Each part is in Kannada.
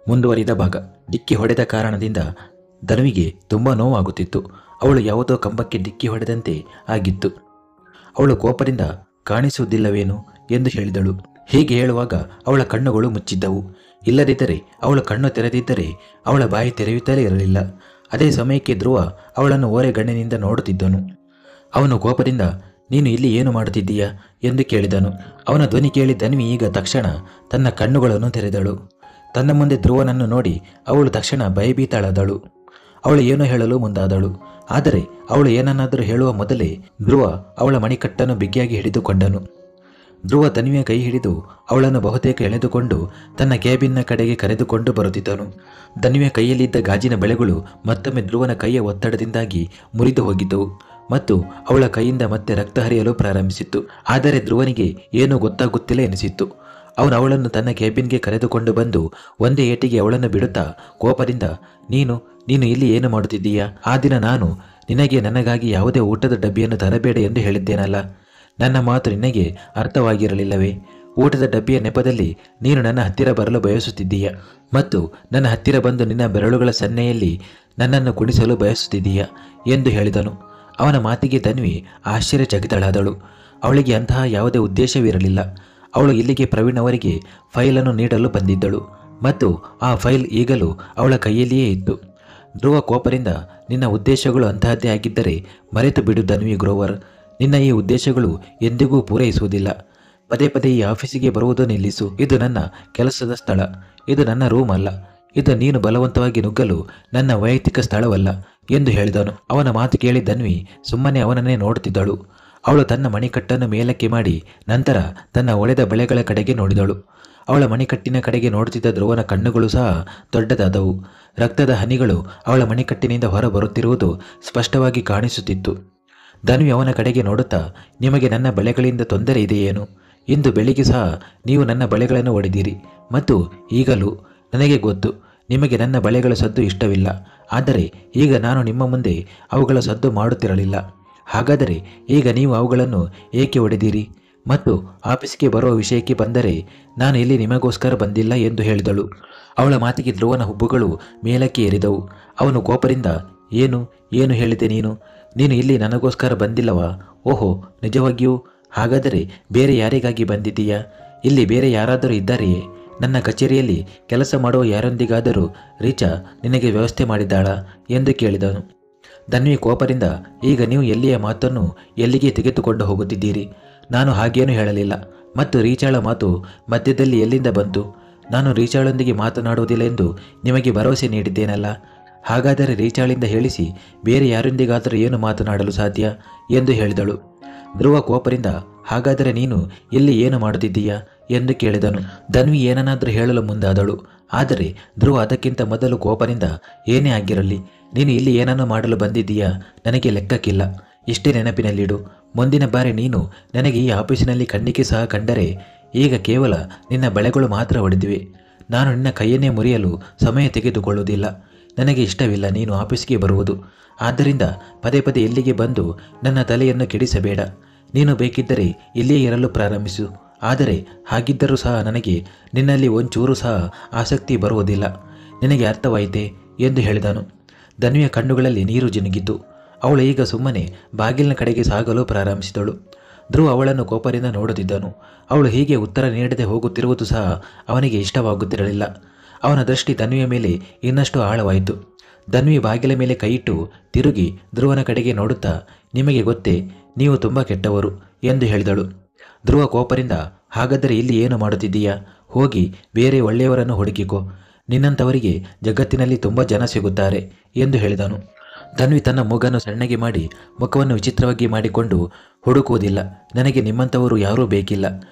ಮುಂದುವರಿದ ಭಾಗ. ಡಿಕ್ಕಿ ಹೊಡೆದ ಕಾರಣದಿಂದ ಧನುವಿಗೆ ತುಂಬ ನೋವಾಗುತ್ತಿತ್ತು. ಅವಳು ಯಾವುದೋ ಕಂಬಕ್ಕೆ ಡಿಕ್ಕಿ ಹೊಡೆದಂತೆ ಆಗಿತ್ತು. ಅವಳು ಕೋಪದಿಂದ ಕಾಣಿಸುವುದಿಲ್ಲವೇನು ಎಂದು ಹೇಳಿದಳು. ಹೀಗೆ ಹೇಳುವಾಗ ಅವಳ ಕಣ್ಣುಗಳು ಮುಚ್ಚಿದ್ದವು. ಇಲ್ಲದಿದ್ದರೆ ಅವಳ ಕಣ್ಣು ತೆರೆದಿದ್ದರೆ ಅವಳ ಬಾಯಿ ತೆರೆಯುತ್ತಲೇ ಇರಲಿಲ್ಲ. ಅದೇ ಸಮಯಕ್ಕೆ ಧ್ರುವ ಅವಳನ್ನು ಓರೆಗಣ್ಣಿನಿಂದ ನೋಡುತ್ತಿದ್ದನು. ಅವನು ಕೋಪದಿಂದ, ನೀನು ಇಲ್ಲಿ ಏನು ಮಾಡುತ್ತಿದ್ದೀಯಾ ಎಂದು ಕೇಳಿದನು. ಅವನ ಧ್ವನಿ ಕೇಳಿ ಧನ್ವಿ ಈಗ ತಕ್ಷಣ ತನ್ನ ಕಣ್ಣುಗಳನ್ನು ತೆರೆದಳು. ತನ್ನ ಮುಂದೆ ಧ್ರುವನನ್ನು ನೋಡಿ ಅವಳು ತಕ್ಷಣ ಭಯಭೀತಳಾದಳು. ಅವಳು ಏನೋ ಹೇಳಲು ಮುಂದಾದಳು. ಆದರೆ ಅವಳು ಏನನ್ನಾದರೂ ಹೇಳುವ ಮೊದಲೇ ಧ್ರುವ ಅವಳ ಮಣಿಕಟ್ಟನ್ನು ಬಿಗಿಯಾಗಿ ಹಿಡಿದುಕೊಂಡನು. ಧ್ರುವ ಧನ್ವಿಯ ಕೈ ಹಿಡಿದು ಅವಳನ್ನು ಬಹುತೇಕ ಎಳೆದುಕೊಂಡು ತನ್ನ ಕ್ಯಾಬಿನ್ನ ಕಡೆಗೆ ಕರೆದುಕೊಂಡು ಬರುತ್ತಿದ್ದನು. ಧನ್ವಿಯ ಕೈಯಲ್ಲಿದ್ದ ಗಾಜಿನ ಬಳೆಗಳು ಮತ್ತೊಮ್ಮೆ ಧ್ರುವನ ಕೈಯ ಒತ್ತಡದಿಂದಾಗಿ ಮುರಿದು ಹೋಗಿದ್ದವು ಮತ್ತು ಅವಳ ಕೈಯಿಂದ ಮತ್ತೆ ರಕ್ತ ಹರಿಯಲು ಪ್ರಾರಂಭಿಸಿತ್ತು. ಆದರೆ ಧ್ರುವನಿಗೆ ಏನೂ ಗೊತ್ತಾಗುತ್ತಿಲ್ಲ ಎನಿಸಿತ್ತು. ಅವನು ಅವಳನ್ನು ತನ್ನ ಕ್ಯಾಬಿನ್ಗೆ ಕರೆದುಕೊಂಡು ಬಂದು ಒಂದೇ ಏಟಿಗೆ ಅವಳನ್ನು ಬಿಡುತ್ತಾ ಕೋಪದಿಂದ, ನೀನು ಇಲ್ಲಿ ಏನು ಮಾಡುತ್ತಿದ್ದೀಯಾ? ಆ ದಿನ ನಾನು ನಿನಗೆ ನನಗಾಗಿ ಯಾವುದೇ ಊಟದ ಡಬ್ಬಿಯನ್ನು ತರಬೇಡ ಎಂದು ಹೇಳಿದ್ದೇನಲ್ಲ. ನನ್ನ ಮಾತು ನಿನಗೆ ಅರ್ಥವಾಗಿರಲಿಲ್ಲವೇ? ಊಟದ ಡಬ್ಬಿಯ ನೆಪದಲ್ಲಿ ನೀನು ನನ್ನ ಹತ್ತಿರ ಬರಲು ಬಯಸುತ್ತಿದ್ದೀಯಾ ಮತ್ತು ನನ್ನ ಹತ್ತಿರ ಬಂದು ನಿನ್ನ ಬೆರಳುಗಳ ಸನ್ನೆಯಲ್ಲಿ ನನ್ನನ್ನು ಕುಣಿಸಲು ಬಯಸುತ್ತಿದ್ದೀಯಾ ಎಂದು ಹೇಳಿದನು. ಅವನ ಮಾತಿಗೆ ಧನ್ವಿ ಆಶ್ಚರ್ಯಚಕಿತಳಾದಳು. ಅವಳಿಗೆ ಅಂತಹ ಯಾವುದೇ ಉದ್ದೇಶವಿರಲಿಲ್ಲ. ಅವಳು ಇಲ್ಲಿಗೆ ಪ್ರವೀಣ್ ಅವರಿಗೆ ಫೈಲನ್ನು ನೀಡಲು ಬಂದಿದ್ದಳು ಮತ್ತು ಆ ಫೈಲ್ ಈಗಲೂ ಅವಳ ಕೈಯಲ್ಲಿಯೇ ಇತ್ತು. ಧ್ರುವ ಕೋಪದಿಂದ, ನಿನ್ನ ಉದ್ದೇಶಗಳು ಅಂತಹದ್ದೇ ಆಗಿದ್ದರೆ ಮರೆತು ಬಿಡು ಧನ್ವಿ ಗ್ರೋವರ್. ನಿನ್ನ ಈ ಉದ್ದೇಶಗಳು ಎಂದಿಗೂ ಪೂರೈಸುವುದಿಲ್ಲ. ಪದೇ ಪದೇ ಈ ಆಫೀಸಿಗೆ ಬರುವುದು ನಿಲ್ಲಿಸು. ಇದು ನನ್ನ ಕೆಲಸದ ಸ್ಥಳ. ಇದು ನನ್ನ ರೂಮ್ ಅಲ್ಲ. ಇದು ನೀನು ಬಲವಂತವಾಗಿ ನುಗ್ಗಲು ನನ್ನ ವೈಯಕ್ತಿಕ ಸ್ಥಳವಲ್ಲ ಎಂದು ಹೇಳಿದನು. ಅವನ ಮಾತು ಕೇಳಿ ಧನ್ವಿ ಸುಮ್ಮನೆ ಅವನನ್ನೇ ನೋಡುತ್ತಿದ್ದಳು. ಅವಳು ತನ್ನ ಮಣಿಕಟ್ಟನ್ನು ಮೇಲಕ್ಕೆ ಮಾಡಿ ನಂತರ ತನ್ನ ಒಡೆದ ಬಳೆಗಳ ಕಡೆಗೆ ನೋಡಿದಳು. ಅವಳ ಮಣಿಕಟ್ಟಿನ ಕಡೆಗೆ ನೋಡುತ್ತಿದ್ದ ಧ್ರುವನ ಕಣ್ಣುಗಳು ಸಹ ದೊಡ್ಡದಾದವು. ರಕ್ತದ ಹನಿಗಳು ಅವಳ ಮಣಿಕಟ್ಟಿನಿಂದ ಹೊರ ಬರುತ್ತಿರುವುದು ಸ್ಪಷ್ಟವಾಗಿ ಕಾಣಿಸುತ್ತಿತ್ತು. ಧನ್ವಿ ಅವನ ಕಡೆಗೆ ನೋಡುತ್ತಾ, ನಿಮಗೆ ನನ್ನ ಬಳೆಗಳಿಂದ ತೊಂದರೆ ಇದೆಯೇನು? ಇಂದು ಬೆಳಿಗ್ಗೆ ಸಹ ನೀವು ನನ್ನ ಬಳೆಗಳನ್ನು ಒಡೆದಿರಿ ಮತ್ತು ಈಗಲೂ ನನಗೆ ಗೊತ್ತು ನಿಮಗೆ ನನ್ನ ಬಳೆಗಳ ಸದ್ದು ಇಷ್ಟವಿಲ್ಲ. ಆದರೆ ಈಗ ನಾನು ನಿಮ್ಮ ಮುಂದೆ ಅವುಗಳ ಸದ್ದು ಮಾಡುತ್ತಿರಲಿಲ್ಲ. ಹಾಗಾದರೆ ಈಗ ನೀವು ಅವುಗಳನ್ನು ಏಕೆ ಒಡೆದಿರಿ? ಮತ್ತು ಆಫೀಸ್ಗೆ ಬರುವ ವಿಷಯಕ್ಕೆ ಬಂದರೆ ನಾನು ಇಲ್ಲಿ ನಿಮಗೋಸ್ಕರ ಬಂದಿಲ್ಲ ಎಂದು ಹೇಳಿದಳು. ಅವಳ ಮಾತಿಗೆ ಧ್ರುವನ ಹುಬ್ಬುಗಳು ಮೇಲಕ್ಕೆ ಏರಿದವು. ಅವನು ಕೋಪದಿಂದ, ಏನು ಹೇಳಿದೆ ನೀನು ಇಲ್ಲಿ ನನಗೋಸ್ಕರ ಬಂದಿಲ್ಲವಾ? ಓಹೋ, ನಿಜವಾಗಿಯೂ? ಹಾಗಾದರೆ ಬೇರೆ ಯಾರಿಗಾಗಿ ಬಂದಿದ್ದೀಯಾ? ಇಲ್ಲಿ ಬೇರೆ ಯಾರಾದರೂ ಇದ್ದಾರೆಯೇ? ನನ್ನ ಕಚೇರಿಯಲ್ಲಿ ಕೆಲಸ ಮಾಡುವ ಯಾರೊಂದಿಗಾದರೂ ರೀಚಾ ನಿನಗೆ ವ್ಯವಸ್ಥೆ ಮಾಡಿದ್ದಾಳಾ ಎಂದು ಕೇಳಿದನು. ಧನ್ವಿ ಕೋಪದಿಂದ, ಈಗ ನೀವು ಎಲ್ಲಿಯ ಮಾತನ್ನು ಎಲ್ಲಿಗೆ ತೆಗೆದುಕೊಂಡು ಹೋಗುತ್ತಿದ್ದೀರಿ? ನಾನು ಹಾಗೇನೂ ಹೇಳಲಿಲ್ಲ. ಮತ್ತು ರೀಚಾಳ ಮಾತು ಮಧ್ಯದಲ್ಲಿ ಎಲ್ಲಿಂದ ಬಂತು? ನಾನು ರೀಚಾಳೊಂದಿಗೆ ಮಾತನಾಡುವುದಿಲ್ಲ ಎಂದು ನಿಮಗೆ ಭರವಸೆ ನೀಡಿದ್ದೇನಲ್ಲ. ಹಾಗಾದರೆ ರೀಚಾಳಿಂದ ಹೇಳಿಸಿ ಬೇರೆ ಯಾರೊಂದಿಗಾದರೂ ಏನು ಮಾತನಾಡಲು ಸಾಧ್ಯ ಎಂದು ಹೇಳಿದಳು. ಧ್ರುವ ಕೋಪದಿಂದ, ಹಾಗಾದರೆ ನೀನು ಇಲ್ಲಿ ಏನು ಮಾಡುತ್ತಿದ್ದೀಯಾ ಎಂದು ಕೇಳಿದನು. ಧನ್ವಿ ಏನನ್ನಾದರೂ ಹೇಳಲು ಮುಂದಾದಳು. ಆದರೆ ಧ್ರುವ ಅದಕ್ಕಿಂತ ಮೊದಲು ಕೋಪದಿಂದ, ಏನೇ ಆಗಿರಲಿ ನೀನು ಇಲ್ಲಿ ಏನನ್ನು ಮಾಡಲು ಬಂದಿದ್ದೀಯಾ ನನಗೆ ಲೆಕ್ಕಕ್ಕಿಲ್ಲ. ಇಷ್ಟೇ ನೆನಪಿನಲ್ಲಿಡು. ಮುಂದಿನ ಬಾರಿ ನೀನು ನನಗೆ ಈ ಆಫೀಸಿನಲ್ಲಿ ಕಣ್ಣಿಗೆ ಸಹ ಕಂಡರೆ ಈಗ ಕೇವಲ ನಿನ್ನ ಬಳೆಗಳು ಮಾತ್ರ ಹೊಡೆದಿವೆ. ನಾನು ನಿನ್ನ ಕೈಯನ್ನೇ ಮುರಿಯಲು ಸಮಯ ತೆಗೆದುಕೊಳ್ಳುವುದಿಲ್ಲ. ನನಗೆ ಇಷ್ಟವಿಲ್ಲ ನೀನು ಆಫೀಸ್ಗೆ ಬರುವುದು. ಆದ್ದರಿಂದ ಪದೇ ಪದೇ ಇಲ್ಲಿಗೆ ಬಂದು ನನ್ನ ತಲೆಯನ್ನು ಕೆಡಿಸಬೇಡ. ನೀನು ಬೇಕಿದ್ದರೆ ಇಲ್ಲಿಯೇ ಇರಲು ಪ್ರಾರಂಭಿಸು. ಆದರೆ ಹಾಗಿದ್ದರೂ ಸಹ ನನಗೆ ನಿನ್ನಲ್ಲಿ ಒಂಚೂರು ಸಹ ಆಸಕ್ತಿ ಬರುವುದಿಲ್ಲ. ನಿನಗೆ ಅರ್ಥವಾಯಿತೆ ಎಂದು ಹೇಳಿದನು. ಧನ್ವಿಯ ಕಣ್ಣುಗಳಲ್ಲಿ ನೀರು ಜಿನುಗಿತು. ಅವಳು ಈಗ ಸುಮ್ಮನೆ ಬಾಗಿಲಿನ ಕಡೆಗೆ ಸಾಗಲು ಪ್ರಾರಂಭಿಸಿದಳು. ಧ್ರುವ ಅವಳನ್ನು ಕೋಪದಿಂದ ನೋಡುತ್ತಿದ್ದನು. ಅವಳು ಹೀಗೆ ಉತ್ತರ ನೀಡದೆ ಹೋಗುತ್ತಿರುವುದು ಸಹ ಅವನಿಗೆ ಇಷ್ಟವಾಗುತ್ತಿರಲಿಲ್ಲ. ಅವನ ದೃಷ್ಟಿ ಧನ್ವಿಯ ಮೇಲೆ ಇನ್ನಷ್ಟು ಆಳವಾಯಿತು. ಧನ್ವಿ ಬಾಗಿಲ ಮೇಲೆ ಕೈಯಿಟ್ಟು ತಿರುಗಿ ಧ್ರುವನ ಕಡೆಗೆ ನೋಡುತ್ತಾ, ನಿಮಗೆ ಗೊತ್ತೇ, ನೀವು ತುಂಬ ಕೆಟ್ಟವರು ಎಂದು ಹೇಳಿದಳು. ಧ್ರುವ ಕೋಪದಿಂದ, ಹಾಗಾದರೆ ಇಲ್ಲಿ ಏನು ಮಾಡುತ್ತಿದ್ದೀಯಾ? ಹೋಗಿ ಬೇರೆ ಒಳ್ಳೆಯವರನ್ನು ಹುಡುಕಿಕೋ. ನಿನ್ನಂಥವರಿಗೆ ಜಗತ್ತಿನಲ್ಲಿ ತುಂಬ ಜನ ಸಿಗುತ್ತಾರೆ ಎಂದು ಹೇಳಿದನು. ಧನ್ವಿ ತನ್ನ ಮೂಗನ್ನು ಸಣ್ಣಗೆ ಮಾಡಿ ಮುಖವನ್ನು ವಿಚಿತ್ರವಾಗಿ ಮಾಡಿಕೊಂಡು, ಹುಡುಕುವುದಿಲ್ಲ. ನನಗೆ ನಿಮ್ಮಂಥವರು ಯಾರೂ ಬೇಕಿಲ್ಲ.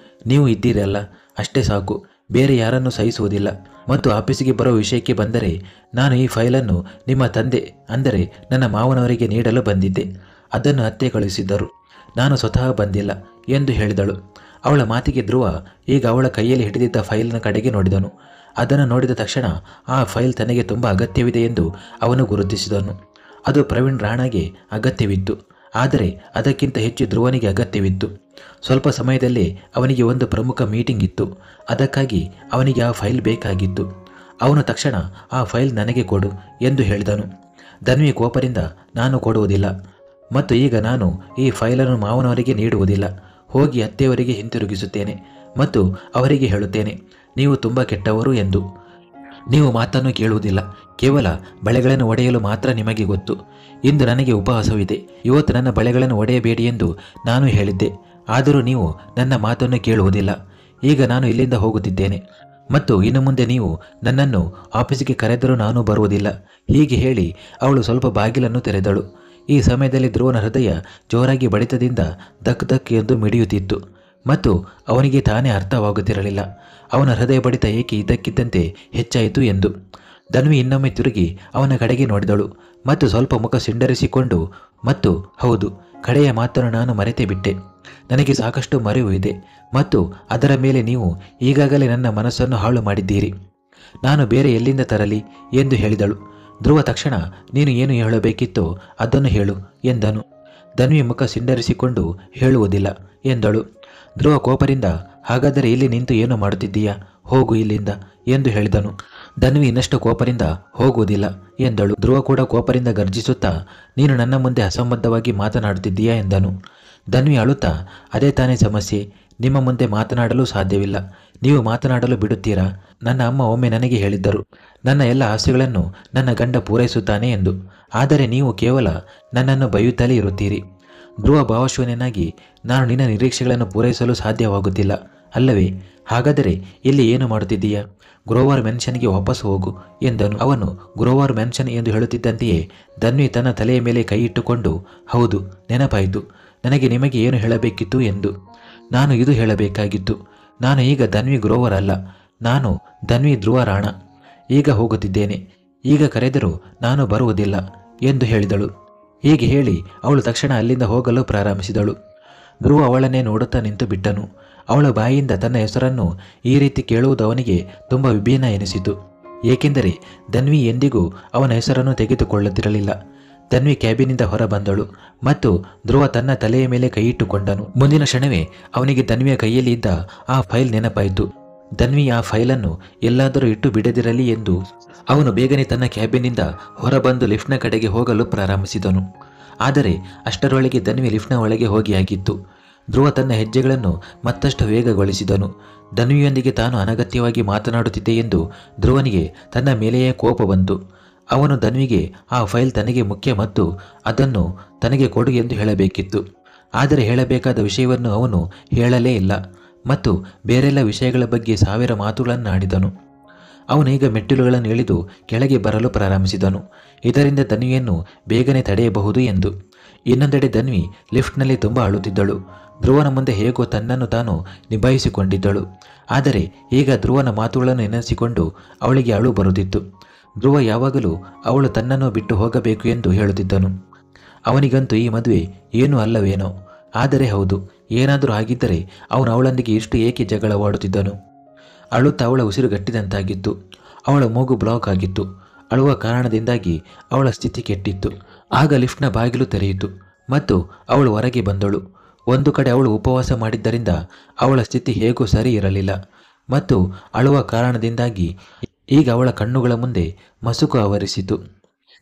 ನೀವು ಇದ್ದೀರಲ್ಲ, ಅಷ್ಟೇ ಸಾಕು. ಬೇರೆ ಯಾರನ್ನೂ ಸಹಿಸುವುದಿಲ್ಲ. ಮತ್ತು ಆಫೀಸಿಗೆ ಬರೋ ವಿಷಯಕ್ಕೆ ಬಂದರೆ ನಾನು ಈ ಫೈಲನ್ನು ನಿಮ್ಮ ತಂದೆ ಅಂದರೆ ನನ್ನ ಮಾವನವರಿಗೆ ನೀಡಲು ಬಂದಿದ್ದೆ. ಅದನ್ನು ಅತ್ತೆ ಕಳುಹಿಸಿದ್ದರು. ನಾನು ಸ್ವತಃ ಬಂದಿಲ್ಲ ಎಂದು ಹೇಳಿದಳು. ಅವಳ ಮಾತಿಗೆ ಧ್ರುವ ಈಗ ಅವಳ ಕೈಯಲ್ಲಿ ಹಿಡಿದಿದ್ದ ಫೈಲ್ನ ಕಡೆಗೆ ನೋಡಿದನು. ಅದನ್ನು ನೋಡಿದ ತಕ್ಷಣ ಆ ಫೈಲ್ ತನಗೆ ತುಂಬ ಅಗತ್ಯವಿದೆ ಎಂದು ಅವನು ಗುರುತಿಸಿದನು. ಅದು ಪ್ರವೀಣ್ ರಾಣಾಗೆ ಅಗತ್ಯವಿತ್ತು. ಆದರೆ ಅದಕ್ಕಿಂತ ಹೆಚ್ಚು ಧ್ರುವನಿಗೆ ಅಗತ್ಯವಿತ್ತು. ಸ್ವಲ್ಪ ಸಮಯದಲ್ಲೇ ಅವನಿಗೆ ಒಂದು ಪ್ರಮುಖ ಮೀಟಿಂಗ್ ಇತ್ತು. ಅದಕ್ಕಾಗಿ ಅವನಿಗೆ ಆ ಫೈಲ್ ಬೇಕಾಗಿತ್ತು. ಅವನು ತಕ್ಷಣ ಆ ಫೈಲ್ ನನಗೆ ಕೊಡು ಎಂದು ಹೇಳಿದನು. ಧನ್ವಿ ಕೋಪದಿಂದ ನಾನು ಕೊಡುವುದಿಲ್ಲ ಮತ್ತು ಈಗ ನಾನು ಈ ಫೈಲನ್ನು ಮಾವನವರಿಗೆ ನೀಡುವುದಿಲ್ಲ. ಹೋಗಿ ಅತ್ತೆಯವರಿಗೆ ಹಿಂತಿರುಗಿಸುತ್ತೇನೆ ಮತ್ತು ಅವರಿಗೆ ಹೇಳುತ್ತೇನೆ ನೀವು ತುಂಬ ಕೆಟ್ಟವರು ಎಂದು. ನೀವು ಮಾತನ್ನು ಕೇಳುವುದಿಲ್ಲ, ಕೇವಲ ಬಳೆಗಳನ್ನು ಒಡೆಯಲು ಮಾತ್ರ ನಿಮಗೆ ಗೊತ್ತು. ಇಂದು ನನಗೆ ಉಪವಾಸವಿದೆ. ಇವತ್ತು ನನ್ನ ಬಳೆಗಳನ್ನು ಒಡೆಯಬೇಡಿ ಎಂದು ನಾನು ಹೇಳಿದ್ದೆ, ಆದರೂ ನೀವು ನನ್ನ ಮಾತನ್ನು ಕೇಳುವುದಿಲ್ಲ. ಈಗ ನಾನು ಇಲ್ಲಿಂದ ಹೋಗುತ್ತಿದ್ದೇನೆ ಮತ್ತು ಇನ್ನು ಮುಂದೆ ನೀವು ನನ್ನನ್ನು ಆಫೀಸಿಗೆ ಕರೆದರೂ ನಾನು ಬರುವುದಿಲ್ಲ. ಹೀಗೆ ಹೇಳಿ ಅವಳು ಸ್ವಲ್ಪ ಬಾಗಿಲನ್ನು ತೆರೆದಳು. ಈ ಸಮಯದಲ್ಲಿ ಧ್ರುವನ ಹೃದಯ ಜೋರಾಗಿ ಬಡಿತದಿಂದ ದಕ್ ದಕ್ ಎಂದು ಮಿಡಿಯುತ್ತಿತ್ತು ಮತ್ತು ಅವನಿಗೆ ತಾನೇ ಅರ್ಥವಾಗುತ್ತಿರಲಿಲ್ಲ ಅವನ ಹೃದಯ ಬಡಿತ ಏಕೆ ಇದ್ದಕ್ಕಿದ್ದಂತೆ ಹೆಚ್ಚಾಯಿತು ಎಂದು. ಧನ್ವಿ ಇನ್ನೊಮ್ಮೆ ತಿರುಗಿ ಅವನ ಕಡೆಗೆ ನೋಡಿದಳು ಮತ್ತು ಸ್ವಲ್ಪ ಮುಖ ಸಿಂಡರಿಸಿಕೊಂಡು, ಮತ್ತು ಹೌದು, ಕಡೆಯ ಮಾತನ್ನು ನಾನು ಮರೆತೇ ಬಿಟ್ಟೆ. ನನಗೆ ಸಾಕಷ್ಟು ಮರೆವು ಇದೆ ಮತ್ತು ಅದರ ಮೇಲೆ ನೀವು ಈಗಾಗಲೇ ನನ್ನ ಮನಸ್ಸನ್ನು ಹಾಳು ಮಾಡಿದ್ದೀರಿ. ನಾನು ಬೇರೆ ಎಲ್ಲಿಂದ ತರಲಿ ಎಂದು ಹೇಳಿದಳು. ಧ್ರುವ ತಕ್ಷಣ ನೀನು ಏನು ಹೇಳಬೇಕಿತ್ತೋ ಅದನ್ನು ಹೇಳು ಎಂದನು. ಧನ್ವಿ ಮುಖ ಸಿಂಡರಿಸಿಕೊಂಡು ಹೇಳುವುದಿಲ್ಲ ಎಂದಳು. ಧ್ರುವ ಕೋಪದಿಂದ ಹಾಗಾದರೆ ಇಲ್ಲಿ ನಿಂತು ಏನು ಮಾಡುತ್ತಿದ್ದೀಯಾ, ಹೋಗು ಇಲ್ಲಿಂದ ಎಂದು ಹೇಳಿದನು. ಧನ್ವಿ ಇನ್ನಷ್ಟು ಕೋಪದಿಂದ ಹೋಗುವುದಿಲ್ಲ ಎಂದಳು. ಧ್ರುವ ಕೂಡ ಕೋಪದಿಂದ ಗರ್ಜಿಸುತ್ತಾ ನೀನು ನನ್ನ ಮುಂದೆ ಅಸಂಬದ್ಧವಾಗಿ ಮಾತನಾಡುತ್ತಿದ್ದೀಯಾ ಎಂದನು. ಧನ್ವಿ ಅಳುತ್ತಾ ಅದೇ ತಾನೇ ಸಮಸ್ಯೆ, ನಿಮ್ಮ ಮುಂದೆ ಮಾತನಾಡಲು ಸಾಧ್ಯವಿಲ್ಲ. ನೀವು ಮಾತನಾಡಲು ಬಿಡುತ್ತೀರಾ? ನನ್ನ ಅಮ್ಮ ಒಮ್ಮೆ ನನಗೆ ಹೇಳಿದ್ದರು, ನನ್ನ ಎಲ್ಲ ಆಸೆಗಳನ್ನು ನನ್ನ ಗಂಡ ಪೂರೈಸುತ್ತಾನೆ ಎಂದು. ಆದರೆ ನೀವು ಕೇವಲ ನನ್ನನ್ನು ಬೈಯುತ್ತಲೇ ಇರುತ್ತೀರಿ. ಧ್ರುವ ಭಾವಶೂನ್ಯನಾಗಿ ನಾನು ನಿನ್ನ ನಿರೀಕ್ಷೆಗಳನ್ನು ಪೂರೈಸಲು ಸಾಧ್ಯವಾಗುತ್ತಿಲ್ಲ ಅಲ್ಲವೇ? ಹಾಗಾದರೆ ಇಲ್ಲಿ ಏನು ಮಾಡುತ್ತಿದ್ದೀಯಾ? ಗ್ರೋವರ್ ಮೆನ್ಷನ್ಗೆ ವಾಪಸ್ ಹೋಗು ಎಂದನು. ಅವನು ಗ್ರೋವರ್ ಮೆನ್ಷನ್ ಎಂದು ಹೇಳುತ್ತಿದ್ದಂತೆಯೇ ಧನ್ವಿ ತನ್ನ ತಲೆಯ ಮೇಲೆ ಕೈ ಇಟ್ಟುಕೊಂಡು ಹೌದು, ನೆನಪಾಯಿತು, ನನಗೆ ನಿಮಗೆ ಏನು ಹೇಳಬೇಕಿತ್ತು ಎಂದು. ನಾನು ಇದು ಹೇಳಬೇಕಾಗಿತ್ತು. ನಾನು ಈಗ ಧನ್ವಿ ಗ್ರೋವರ್ ಅಲ್ಲ, ನಾನು ಧನ್ವಿ ಧ್ರುವ ರಾಣ. ಈಗ ಹೋಗುತ್ತಿದ್ದೇನೆ. ಈಗ ಕರೆದರೂ ನಾನು ಬರುವುದಿಲ್ಲ ಎಂದು ಹೇಳಿದಳು. ಹೀಗೆ ಹೇಳಿ ಅವಳು ತಕ್ಷಣ ಅಲ್ಲಿಂದ ಹೋಗಲು ಪ್ರಾರಂಭಿಸಿದಳು. ಧ್ರುವ ಅವಳನ್ನೇ ನೋಡುತ್ತಾ ನಿಂತು ಬಿಟ್ಟನು. ಅವಳ ಬಾಯಿಯಿಂದ ತನ್ನ ಹೆಸರನ್ನು ಈ ರೀತಿ ಕೇಳುವುದು ಅವನಿಗೆ ತುಂಬ ವಿಭಿನ್ನ ಎನಿಸಿತು. ಏಕೆಂದರೆ ಧನ್ವಿ ಎಂದಿಗೂ ಅವನ ಹೆಸರನ್ನು ತೆಗೆದುಕೊಳ್ಳುತ್ತಿರಲಿಲ್ಲ. ಧನ್ವಿ ಕ್ಯಾಬಿನಿಂದ ಹೊರಬಂದಳು ಮತ್ತು ಧ್ರುವ ತನ್ನ ತಲೆಯ ಮೇಲೆ ಕೈಯಿಟ್ಟುಕೊಂಡನು. ಮುಂದಿನ ಕ್ಷಣವೇ ಅವನಿಗೆ ಧನ್ವಿಯ ಕೈಯಲ್ಲಿ ಇದ್ದ ಆ ಫೈಲ್ ನೆನಪಾಯಿತು. ಧನ್ವಿ ಆ ಫೈಲನ್ನು ಎಲ್ಲಾದರೂ ಇಟ್ಟು ಬಿಡದಿರಲಿ ಎಂದು ಅವನು ಬೇಗನೆ ತನ್ನ ಕ್ಯಾಬಿನಿಂದ ಹೊರಬಂದು ಲಿಫ್ಟ್ನ ಕಡೆಗೆ ಹೋಗಲು ಪ್ರಾರಂಭಿಸಿದನು. ಆದರೆ ಅಷ್ಟರೊಳಗೆ ಧನ್ವಿ ಲಿಫ್ಟ್ನ ಒಳಗೆ ಹೋಗಿಯಾಗಿತ್ತು. ಧ್ರುವ ತನ್ನ ಹೆಜ್ಜೆಗಳನ್ನು ಮತ್ತಷ್ಟು ವೇಗಗೊಳಿಸಿದನು. ಧನ್ವಿಯೊಂದಿಗೆ ತಾನು ಅನಗತ್ಯವಾಗಿ ಮಾತನಾಡುತ್ತಿದ್ದೆ ಎಂದು ಧ್ರುವನಿಗೆ ತನ್ನ ಮೇಲೆಯೇ ಕೋಪ ಬಂತು. ಅವನು ಧನ್ವಿಗೆ ಆ ಫೈಲ್ ತನಗೆ ಮುಖ್ಯ ಮತ್ತು ಅದನ್ನು ತನಗೆ ಕೊಡು ಎಂದು ಹೇಳಬೇಕಿತ್ತು. ಆದರೆ ಹೇಳಬೇಕಾದ ವಿಷಯವನ್ನು ಅವನು ಹೇಳಲೇ ಇಲ್ಲ ಮತ್ತು ಬೇರೆಲ್ಲ ವಿಷಯಗಳ ಬಗ್ಗೆ 1000 ಮಾತುಗಳನ್ನು ಆಡಿದನು. ಅವನೀಗ ಮೆಟ್ಟಿಲುಗಳನ್ನು ಇಳಿದು ಕೆಳಗೆ ಬರಲು ಪ್ರಾರಂಭಿಸಿದನು, ಇದರಿಂದ ಧನ್ವಿಯನ್ನು ಬೇಗನೆ ತಡೆಯಬಹುದು ಎಂದು. ಇನ್ನೊಂದೆಡೆ ಧನ್ವಿ ಲಿಫ್ಟ್ನಲ್ಲಿ ತುಂಬ ಅಳುತ್ತಿದ್ದಳು. ಧ್ರುವನ ಮುಂದೆ ಹೇಗೋ ತನ್ನನ್ನು ತಾನು ನಿಭಾಯಿಸಿಕೊಂಡಿದ್ದಳು. ಆದರೆ ಈಗ ಧ್ರುವನ ಮಾತುಗಳನ್ನು ನೆನೆಸಿಕೊಂಡು ಅವಳಿಗೆ ಅಳು ಬರುತ್ತಿತ್ತು. ಧ್ರುವ ಯಾವಾಗಲೂ ಅವಳು ತನ್ನನ್ನು ಬಿಟ್ಟು ಹೋಗಬೇಕು ಎಂದು ಹೇಳುತ್ತಿದ್ದನು. ಅವನಿಗಂತೂ ಈ ಮದುವೆ ಏನೂ ಅಲ್ಲವೇನೋ. ಆದರೆ ಹೌದು, ಏನಾದರೂ ಆಗಿದ್ದರೆ ಅವನು ಅವಳೊಂದಿಗೆ ಇಷ್ಟು ಏಕೆ ಜಗಳವಾಡುತ್ತಿದ್ದನು? ಅಳುತ್ತಾ ಅವಳ ಉಸಿರು ಗಟ್ಟಿದಂತಾಗಿತ್ತು. ಅವಳ ಮೂಗು ಬ್ಲಾಕ್ ಆಗಿತ್ತು. ಅಳುವ ಕಾರಣದಿಂದಾಗಿ ಅವಳ ಸ್ಥಿತಿ ಕೆಟ್ಟಿತ್ತು. ಆಗ ಲಿಫ್ಟ್ನ ಬಾಗಿಲು ತೆರೆಯಿತು ಮತ್ತು ಅವಳು ಹೊರಗೆ ಬಂದಳು. ಒಂದು ಕಡೆ ಅವಳು ಉಪವಾಸ ಮಾಡಿದ್ದರಿಂದ ಅವಳ ಸ್ಥಿತಿ ಹೇಗೂ ಸರಿ ಇರಲಿಲ್ಲ ಮತ್ತು ಅಳುವ ಕಾರಣದಿಂದಾಗಿ ಈಗ ಅವಳ ಕಣ್ಣುಗಳ ಮುಂದೆ ಮಸುಕು ಆವರಿಸಿತು.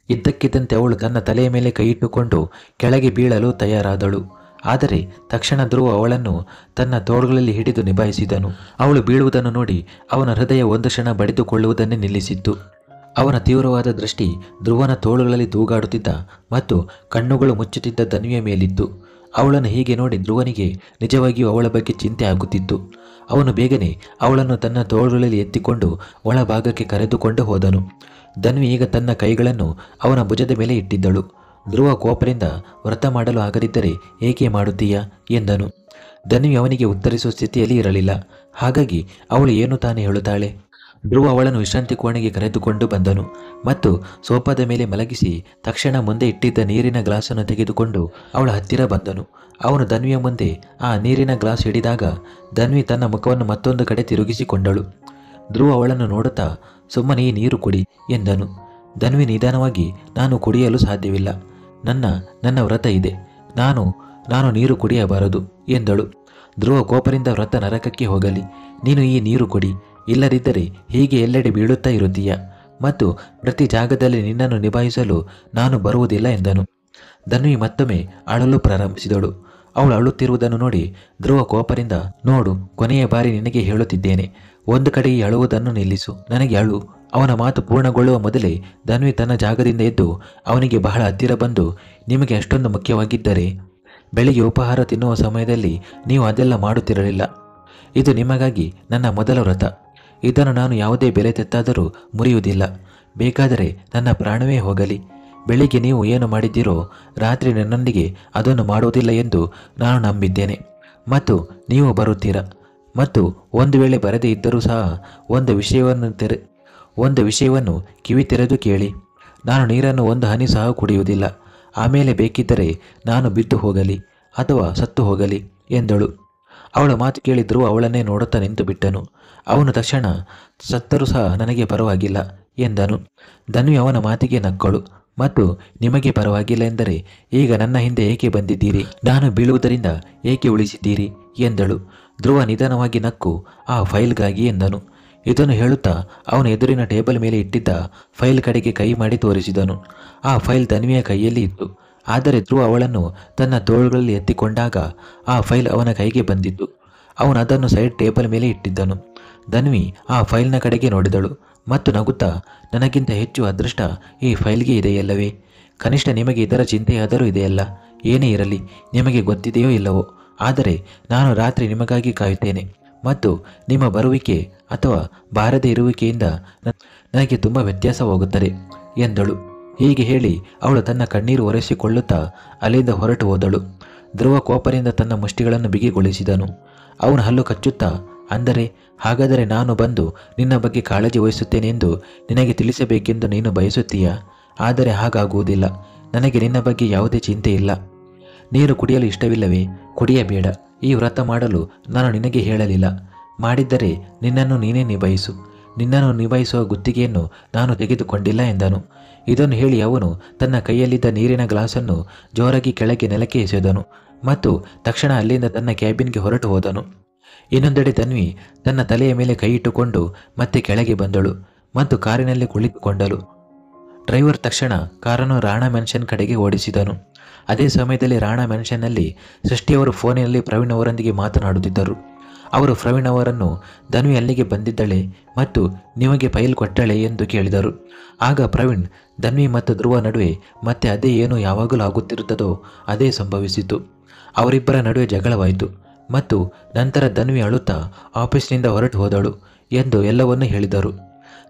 ಇದ್ದಕ್ಕಿದ್ದಂತೆ ಅವಳು ತನ್ನ ತಲೆಯ ಮೇಲೆ ಕೈಯಿಟ್ಟುಕೊಂಡು ಕೆಳಗೆ ಬೀಳಲು ತಯಾರಾದಳು. ಆದರೆ ತಕ್ಷಣ ಧ್ರುವ ಅವಳನ್ನು ತನ್ನ ತೋಳುಗಳಲ್ಲಿ ಹಿಡಿದು ನಿಭಾಯಿಸಿದನು. ಅವಳು ಬೀಳುವುದನ್ನು ನೋಡಿ ಅವನ ಹೃದಯ ಒಂದು ಕ್ಷಣ ಬಡಿದುಕೊಳ್ಳುವುದನ್ನೇ ನಿಲ್ಲಿಸಿತ್ತು. ಅವನ ತೀವ್ರವಾದ ದೃಷ್ಟಿ ಧ್ರುವನ ತೋಳುಗಳಲ್ಲಿ ತೂಗಾಡುತ್ತಿದ್ದ ಮತ್ತು ಕಣ್ಣುಗಳು ಮುಚ್ಚುತ್ತಿದ್ದ ಧನ್ವಿಯ ಮೇಲಿತ್ತು. ಅವಳನ್ನು ಹೀಗೆ ನೋಡಿ ಧ್ರುವನಿಗೆ ನಿಜವಾಗಿಯೂ ಅವಳ ಬಗ್ಗೆ ಚಿಂತೆ ಆಗುತ್ತಿತ್ತು. ಅವನು ಬೇಗನೆ ಅವಳನ್ನು ತನ್ನ ತೋಳುಗಳಲ್ಲಿ ಎತ್ತಿಕೊಂಡು ಒಳಭಾಗಕ್ಕೆ ಕರೆದುಕೊಂಡು ಹೋದನು. ಧನ್ವಿ ಈಗ ತನ್ನ ಕೈಗಳನ್ನು ಅವನ ಭುಜದ ಮೇಲೆ ಇಟ್ಟಿದ್ದಳು. ಧ್ರುವ ಕೋಪದಿಂದ ವ್ರತ ಮಾಡಲು ಆಗದಿದ್ದರೆ ಏಕೆ ಮಾಡುತ್ತೀಯಾ ಎಂದನು. ಧನ್ವಿ ಅವನಿಗೆ ಉತ್ತರಿಸುವ ಸ್ಥಿತಿಯಲ್ಲಿ ಇರಲಿಲ್ಲ. ಹಾಗಾಗಿ ಅವಳು ಏನು ತಾನೇ ಹೇಳುತ್ತಾಳೆ? ಧ್ರುವ ಅವಳನ್ನು ವಿಶ್ರಾಂತಿ ಕೋಣೆಗೆ ಕರೆದುಕೊಂಡು ಬಂದನು ಮತ್ತು ಸೋಫಾದ ಮೇಲೆ ಮಲಗಿಸಿ ತಕ್ಷಣ ಮುಂದೆ ಇಟ್ಟಿದ್ದ ನೀರಿನ ಗ್ಲಾಸನ್ನು ತೆಗೆದುಕೊಂಡು ಅವಳ ಹತ್ತಿರ ಬಂದನು. ಅವನು ಧನ್ವಿಯ ಮುಂದೆ ಆ ನೀರಿನ ಗ್ಲಾಸ್ ಹಿಡಿದಾಗ ಧನ್ವಿ ತನ್ನ ಮುಖವನ್ನು ಮತ್ತೊಂದು ಕಡೆ ತಿರುಗಿಸಿಕೊಂಡಳು. ಧ್ರುವ ಅವಳನ್ನು ನೋಡುತ್ತಾ ಸುಮ್ಮನೆ ಈ ನೀರು ಕುಡಿ ಎಂದನು. ಧನ್ವಿ ನಿಧಾನವಾಗಿ ನಾನು ಕುಡಿಯಲು ಸಾಧ್ಯವಿಲ್ಲ, ನನ್ನ ವ್ರತ ಇದೆ, ನಾನು ನೀರು ಕುಡಿಯಬಾರದು ಎಂದಳು. ಧ್ರುವ ಕೋಪದಿಂದ ವ್ರತ ನರಕಕ್ಕೆ ಹೋಗಲಿ, ನೀನು ಈ ನೀರು ಕುಡಿ, ಇಲ್ಲದಿದ್ದರೆ ಹೀಗೆ ಎಲ್ಲೆಡೆ ಬೀಳುತ್ತಾ ಇರುತ್ತೀಯ ಮತ್ತು ಪ್ರತಿ ಜಾಗದಲ್ಲಿ ನಿನ್ನನ್ನು ನಿಭಾಯಿಸಲು ನಾನು ಬರುವುದಿಲ್ಲ ಎಂದನು. ಧನ್ವಿ ಮತ್ತೊಮ್ಮೆ ಅಳಲು ಪ್ರಾರಂಭಿಸಿದಳು. ಅವಳು ಅಳುತ್ತಿರುವುದನ್ನು ನೋಡಿ ಧ್ರುವ ಕೋಪದಿಂದ, ನೋಡು, ಕೊನೆಯ ಬಾರಿ ನಿನಗೆ ಹೇಳುತ್ತಿದ್ದೇನೆ, ಒಂದು ಕಡೆ ಈ ಅಳುವುದನ್ನು ನಿಲ್ಲಿಸು, ನನಗೆ ಅಳು. ಅವನ ಮಾತು ಪೂರ್ಣಗೊಳ್ಳುವ ಮೊದಲೇ ಧನ್ವಿ ತನ್ನ ಜಾಗದಿಂದ ಎದ್ದು ಅವನಿಗೆ ಬಹಳ ಹತ್ತಿರ ಬಂದು, ನಿಮಗೆ ಅಷ್ಟೊಂದು ಮುಖ್ಯವಾಗಿದ್ದರೆ ಬೆಳಿಗ್ಗೆ ಉಪಹಾರ ತಿನ್ನುವ ಸಮಯದಲ್ಲಿ ನೀವು ಅದೆಲ್ಲ ಮಾಡುತ್ತಿರಲಿಲ್ಲ. ಇದು ನಿಮಗಾಗಿ ನನ್ನ ಮೊದಲ ವ್ರತ. ಇದನ್ನು ನಾನು ಯಾವುದೇ ಬೆಲೆ ತೆತ್ತಾದರೂ ಮುರಿಯುವುದಿಲ್ಲ. ಬೇಕಾದರೆ ನನ್ನ ಪ್ರಾಣವೇ ಹೋಗಲಿ. ಬೆಳಿಗ್ಗೆ ನೀವು ಏನು ಮಾಡಿದ್ದೀರೋ ರಾತ್ರಿ ನನ್ನೊಂದಿಗೆ ಅದನ್ನು ಮಾಡುವುದಿಲ್ಲ ಎಂದು ನಾನು ನಂಬಿದ್ದೇನೆ. ಮತ್ತು ನೀವು ಬರುತ್ತೀರಾ. ಮತ್ತು ಒಂದು ವೇಳೆ ಬರದೇ ಇದ್ದರೂ ಸಹ ಒಂದು ವಿಷಯವನ್ನು ಕಿವಿ ತೆರೆದು ಕೇಳಿ. ನಾನು ನೀರನ್ನು ಒಂದು ಹನಿ ಸಹ ಕುಡಿಯುವುದಿಲ್ಲ. ಆಮೇಲೆ ಬೇಕಿದ್ದರೆ ನಾನು ಬಿದ್ದು ಹೋಗಲಿ ಅಥವಾ ಸತ್ತು ಹೋಗಲಿ ಎಂದಳು. ಅವಳ ಮಾತು ಕೇಳಿದ್ರೂ ಅವಳನ್ನೇ ನೋಡುತ್ತಾ ನಿಂತು ಬಿಟ್ಟನು. ಅವನು ತಕ್ಷಣ, ಸತ್ತರೂ ಸಹ ನನಗೆ ಪರವಾಗಿಲ್ಲ ಎಂದನು. ಧನ್ವಿ ಅವನ ಮಾತಿಗೆ ನಕ್ಕಳು ಮತ್ತು, ನಿಮಗೆ ಪರವಾಗಿಲ್ಲ ಎಂದರೆ ಈಗ ನನ್ನ ಹಿಂದೆ ಏಕೆ ಬಂದಿದ್ದೀರಿ? ನಾನು ಬೀಳುವುದರಿಂದ ಏಕೆ ಉಳಿಸಿದ್ದೀರಿ ಎಂದಳು. ಧ್ರುವ ನಿಧಾನವಾಗಿ ನಕ್ಕು, ಆ ಫೈಲ್ಗಾಗಿ ಎಂದನು. ಇದನ್ನು ಹೇಳುತ್ತಾ ಅವನ ಎದುರಿನ ಟೇಬಲ್ ಮೇಲೆ ಇಟ್ಟಿದ್ದ ಫೈಲ್ ಕಡೆಗೆ ಕೈ ಮಾಡಿ ತೋರಿಸಿದನು. ಆ ಫೈಲ್ ಧನ್ವಿಯ ಕೈಯಲ್ಲಿ ಇತ್ತು. ಆದರೆ ಧ್ರುವ ಅವಳನ್ನು ತನ್ನ ತೋಳುಗಳಲ್ಲಿ ಎತ್ತಿಕೊಂಡಾಗ ಆ ಫೈಲ್ ಅವನ ಕೈಗೆ ಬಂದಿತ್ತು. ಅವನು ಅದನ್ನು ಸೈಡ್ ಟೇಬಲ್ ಮೇಲೆ ಇಟ್ಟಿದ್ದನು. ಧನ್ವಿ ಆ ಫೈಲ್ನ ಕಡೆಗೆ ನೋಡಿದಳು ಮತ್ತು ನಗುತ್ತಾ, ನನಗಿಂತ ಹೆಚ್ಚು ಅದೃಷ್ಟ ಈ ಫೈಲ್ಗೆ ಇದೆಯಲ್ಲವೇ? ಕನಿಷ್ಠ ನಿಮಗೆ ಇದರ ಚಿಂತೆಯಾದರೂ ಇದೆಯಲ್ಲ. ಏನೇ ಇರಲಿ, ನಿಮಗೆ ಗೊತ್ತಿದೆಯೋ ಇಲ್ಲವೋ, ಆದರೆ ನಾನು ರಾತ್ರಿ ನಿಮಗಾಗಿ ಕಾಯುತ್ತೇನೆ ಮತ್ತು ನಿಮ್ಮ ಬರುವಿಕೆ ಅಥವಾ ಬಾರದೇ ಇರುವಿಕೆಯಿಂದ ನನಗೆ ತುಂಬ ವ್ಯತ್ಯಾಸವಾಗುತ್ತದೆ ಎಂದಳು. ಹೀಗೆ ಹೇಳಿ ಅವಳು ತನ್ನ ಕಣ್ಣೀರು ಒರೆಸಿಕೊಳ್ಳುತ್ತಾ ಅಲ್ಲಿಂದ ಹೊರಟು ಹೋದಳು. ಧ್ರುವ ಕೋಪದಿಂದ ತನ್ನ ಮುಷ್ಟಿಗಳನ್ನು ಬಿಗಿಗೊಳಿಸಿದನು. ಅವನ ಹಲ್ಲು ಕಚ್ಚುತ್ತಾ, ಅಂದರೆ ಹಾಗಾದರೆ ನಾನು ಬಂದು ನಿನ್ನ ಬಗ್ಗೆ ಕಾಳಜಿ ವಹಿಸುತ್ತೇನೆ ಎಂದು ನಿನಗೆ ತಿಳಿಸಬೇಕೆಂದು ನೀನು ಬಯಸುತ್ತೀಯಾ? ಆದರೆ ಹಾಗಾಗುವುದಿಲ್ಲ. ನನಗೆ ನಿನ್ನ ಬಗ್ಗೆ ಯಾವುದೇ ಚಿಂತೆ ಇಲ್ಲ. ನೀರು ಕುಡಿಯಲು ಇಷ್ಟವಿಲ್ಲವೇ? ಕುಡಿಯಬೇಡ. ಈ ವ್ರತ ಮಾಡಲು ನಾನು ನಿನಗೆ ಹೇಳಲಿಲ್ಲ. ಮಾಡಿದ್ದರೆ ನಿನ್ನನ್ನು ನೀನೇ ನಿಭಾಯಿಸು. ನಿನ್ನನ್ನು ನಿಭಾಯಿಸುವ ಗುತ್ತಿಗೆಯನ್ನು ನಾನು ತೆಗೆದುಕೊಂಡಿಲ್ಲ ಎಂದನು. ಇದನ್ನು ಹೇಳಿ ಅವನು ತನ್ನ ಕೈಯಲ್ಲಿದ್ದ ನೀರಿನ ಗ್ಲಾಸನ್ನು ಜೋರಾಗಿ ಕೆಳಗೆ ನೆಲಕ್ಕೆ ಎಸೆದನು ಮತ್ತು ತಕ್ಷಣ ಅಲ್ಲಿಂದ ತನ್ನ ಕ್ಯಾಬಿನ್ಗೆ ಹೊರಟು ಹೋದನು. ಇನ್ನೊಂದೆಡೆ ಧನ್ವಿ ತನ್ನ ತಲೆಯ ಮೇಲೆ ಕೈ ಇಟ್ಟುಕೊಂಡು ಮತ್ತೆ ಕೆಳಗೆ ಬಂದಳು ಮತ್ತು ಕಾರಿನಲ್ಲಿ ಕುಳಿತುಕೊಂಡಳು. ಡ್ರೈವರ್ ತಕ್ಷಣ ಕಾರನ್ನು ರಾಣಾ ಮೆನ್ಷನ್ ಕಡೆಗೆ ಓಡಿಸಿದನು. ಅದೇ ಸಮಯದಲ್ಲಿ ರಾಣಾ ಮೆನ್ಷನ್ನಲ್ಲಿ ಸೃಷ್ಟಿಯವರು ಫೋನಿನಲ್ಲಿ ಪ್ರವೀಣ್ ಅವರೊಂದಿಗೆ ಮಾತನಾಡುತ್ತಿದ್ದರು. ಅವರು ಪ್ರವೀಣ್ ಅವರನ್ನು ಧನ್ವಿ ಅಲ್ಲಿಗೆ ಬಂದಿದ್ದಳೆ ಮತ್ತು ನಿಮಗೆ ಫೈಲ್ ಕೊಟ್ಟಳೆ ಎಂದು ಕೇಳಿದರು. ಆಗ ಪ್ರವೀಣ್, ಧನ್ವಿ ಮತ್ತು ಧ್ರುವ ನಡುವೆ ಮತ್ತೆ ಅದೇ ಏನು ಯಾವಾಗಲೂ ಆಗುತ್ತಿರುತ್ತದೋ ಅದೇ ಸಂಭವಿಸಿತು. ಅವರಿಬ್ಬರ ನಡುವೆ ಜಗಳವಾಯಿತು ಮತ್ತು ನಂತರ ಧನ್ವಿ ಅಳುತ್ತಾ ಆಫೀಸ್ನಿಂದ ಹೊರಟು ಹೋದಳು ಎಂದು ಎಲ್ಲವನ್ನೂ ಹೇಳಿದರು.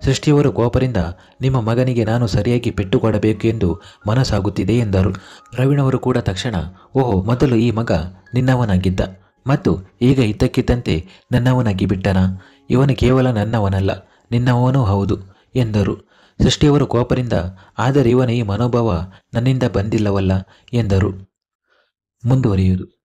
ಸೃಷ್ಟಿಯವರು ಕೋಪದಿಂದ, ನಿಮ್ಮ ಮಗನಿಗೆ ನಾನು ಸರಿಯಾಗಿ ಪೆಟ್ಟು ಕೊಡಬೇಕು ಎಂದು ಮನಸ್ಸಾಗುತ್ತಿದೆ ಎಂದರು. ಪ್ರವೀಣ್ ಅವರು ಕೂಡ ತಕ್ಷಣ, ಓಹೋ, ಮೊದಲು ಈ ಮಗ ನಿನ್ನವನಾಗಿದ್ದ ಮತ್ತು ಈಗ ಇದ್ದಕ್ಕಿದ್ದಂತೆ ನನ್ನವನಾಗಿ ಬಿಟ್ಟನಾ? ಇವನು ಕೇವಲ ನನ್ನವನಲ್ಲ, ನಿನ್ನವನೂ ಹೌದು ಎಂದರು. ಸೃಷ್ಟಿಯವರು ಕೋಪದಿಂದ, ಆದರೆ ಇವನ ಈ ಮನೋಭಾವ ನನ್ನಿಂದ ಬಂದಿಲ್ಲವಲ್ಲ ಎಂದರು. ಮುಂದುವರಿಯುವುದು.